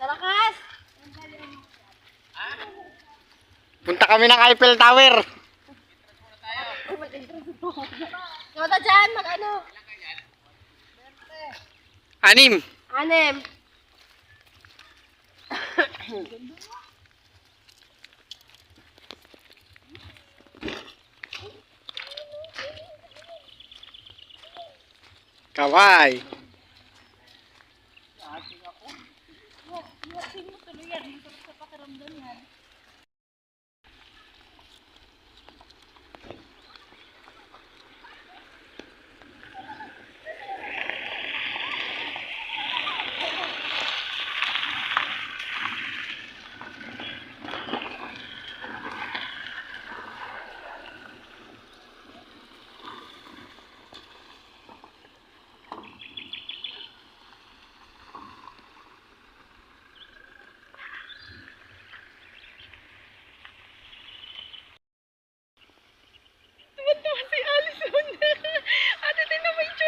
Kalakas! Punta kami ng Eiffel Tower. Yota dyan, mag-ano? 6. 6. Kaway.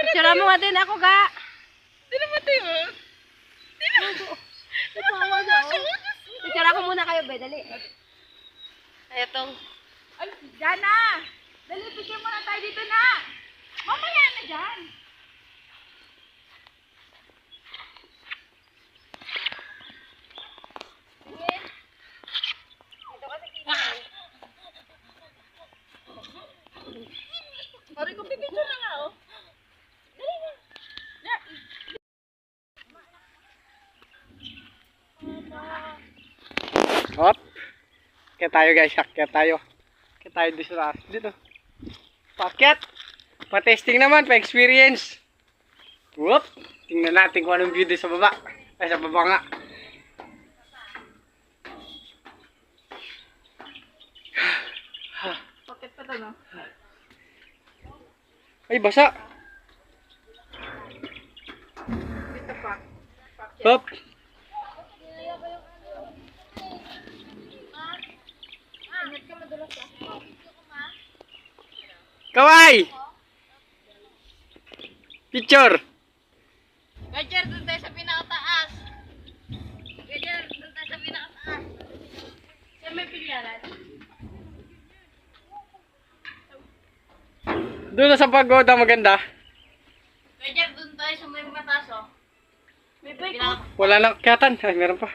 Picture mo nga din ako, ga. Picture ako muna kayo, be. Dali. Etong. Ay, dyan na! Dali, picture muna tayo dito na! Mamaya na dyan! Pari ko pipicture na nga, oh. Dali na. Hop. Kaya tayo guys, kaya tayo. Kaya tayo dito sa taas. Dito. Paket. Pa-testing naman, pa-experience. Whoop. Tingnan natin kung anong view dito sa baba. Ay, sa baba nga. Bakit pa to, no? Ay, basa. Dito pa. Hop. Ingat ka madulas, ah. Kaway! Picture! Gajer, doon tayo sa pinakataas. Gajer, doon tayo sa pinakataas. Siya may pilyaran. Doon na sa pagoda maganda. Gajer, doon tayo sa may mataas, oh. May bike, oh. Wala na kyatan. Ay, meron pa.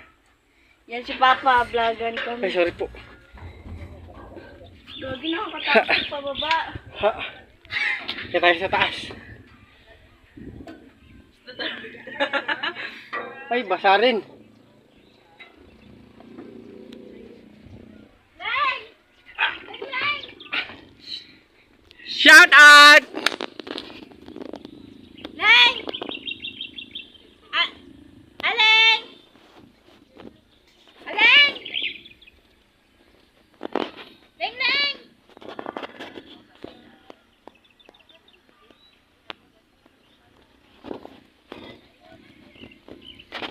Yan si Papa, vlogan kami. Ay, sorry po. Lagi nakakatakot pa baba. Ha. Kaya tayo sa taas. Ay, basa rin. Shout out! Leng! Aleng! Aleng! Leng, Leng!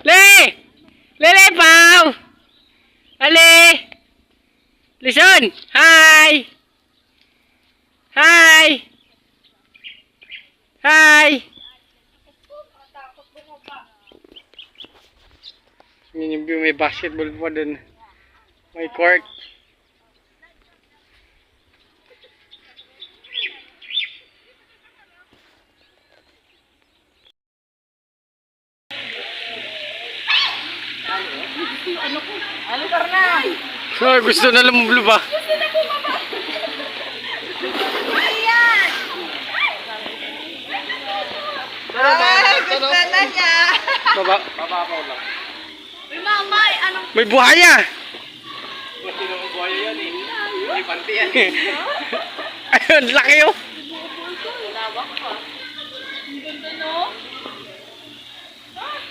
Le! Lele, Pao! Ale! Listen! Hi! Hi! Hi! Yun yung view, may basketball pa dun. May court. Ano ka na? So, gusto na lumublo ba? Ayan! Ay, gusto na niya! Baba. Bababaw lang. Uy, mamay, anong... May buhaya! Kasi nung buhay yan eh. Hindi panti yan. Ayun, laki oh! Lawak pa. Ang ganda, no?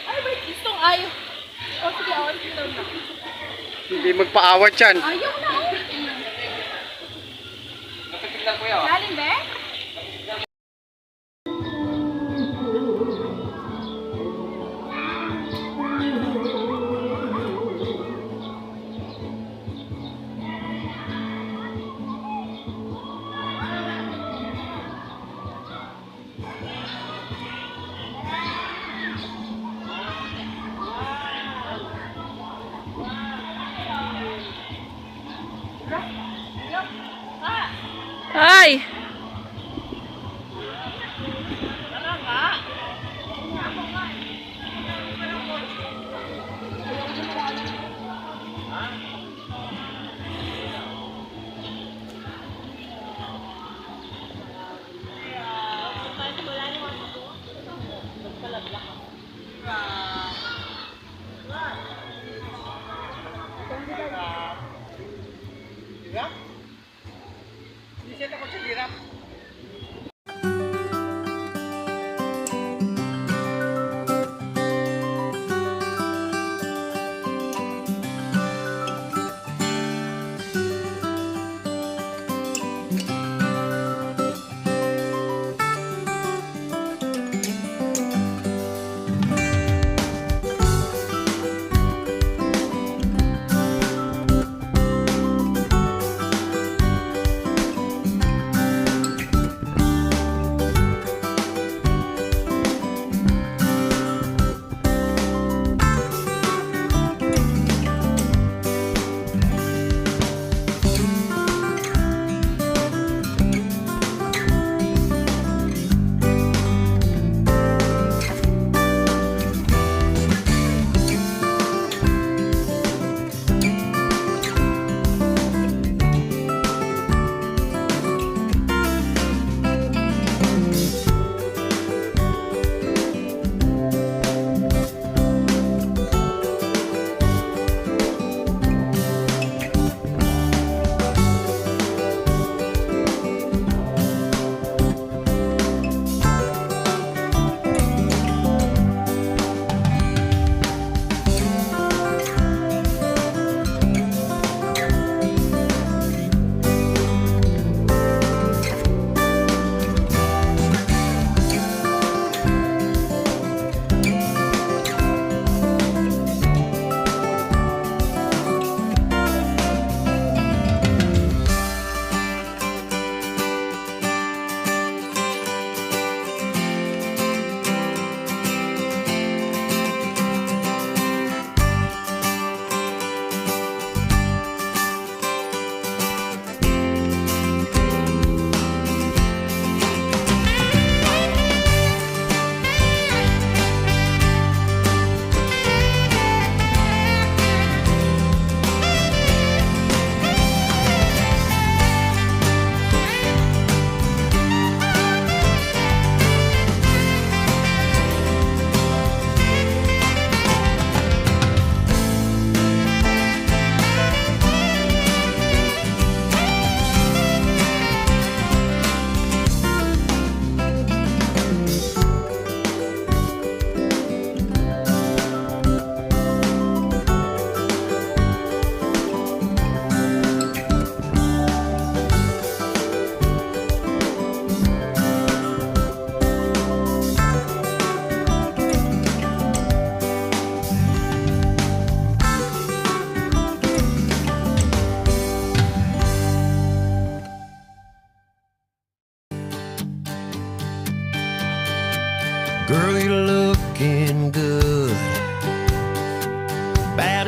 Ay, may gustong ayaw. O, sige, awan sila na. Hindi magpaawat yan. Ayaw na, oh. Napitignan ko yan. Galing, be?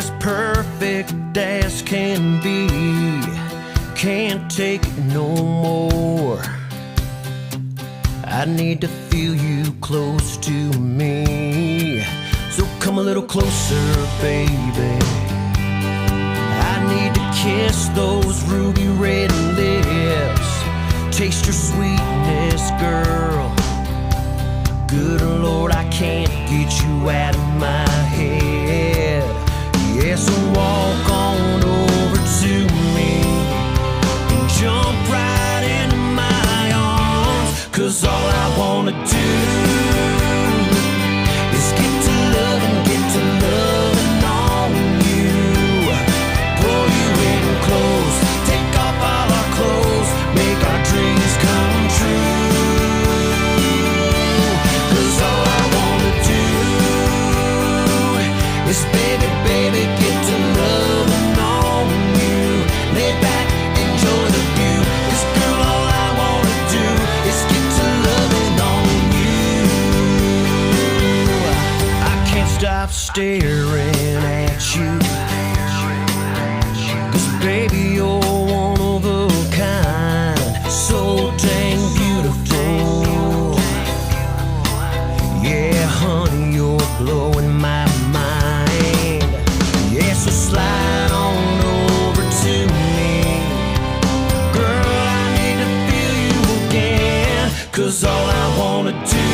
as perfect as can be. Can't take it no more. I need to feel you close to me. So come a little closer, baby. I need to kiss those ruby red lips. Taste your sweetness, girl. Good Lord, I can't get you out of my head. Yeah, so walk on over to me and jump right into my arms. 'Cause all I wanna do is get to loving on you. Pull you in close, take off all our clothes, make our dreams come true. 'Cause all I wanna do is baby, baby, get to loving on you. Lay back, enjoy the view. 'Cause girl, all I wanna do is get to loving on you. I can't stop staring at you. 'Cause baby, you're one of a kind, so dang beautiful. Yeah, honey, you're blowing my mind. Yeah, so slide on over to me. Girl, I need to feel you again. 'Cause all I wanna do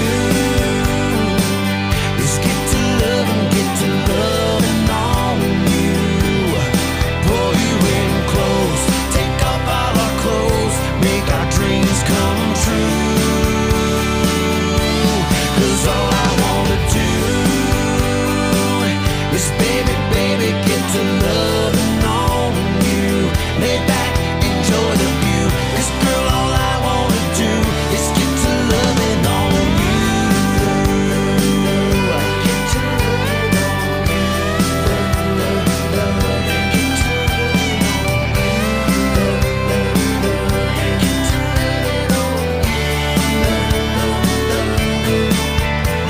is get to loving on you. Pull you in close, take off all our clothes, make our dreams come true. 'Cause all I wanna do is baby, baby, get to loving on you. Lay back, enjoy the view. 'Cause girl, all I wanna do is get to loving on you. Get to loving on you. Get to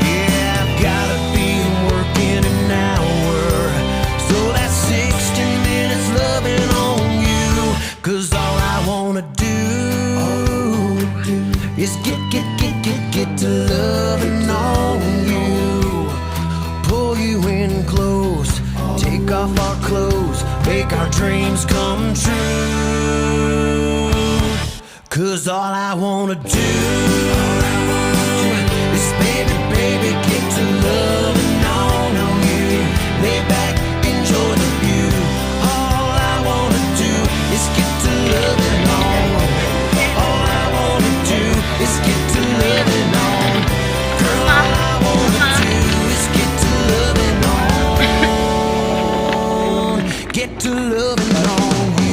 Yeah, I've gotta be working an hour, so that's 60 minutes loving on you. 'Cause all I wanna do is get to loving on you. Pull you in close, take off our clothes, make our dreams come true. 'Cause all I wanna do is baby, baby, get to loving on you. Lay back, enjoy the view. All I wanna do is get to loving on. All I wanna do is get to loving on. Girl, all I wanna do is get to loving on. Get to loving on you.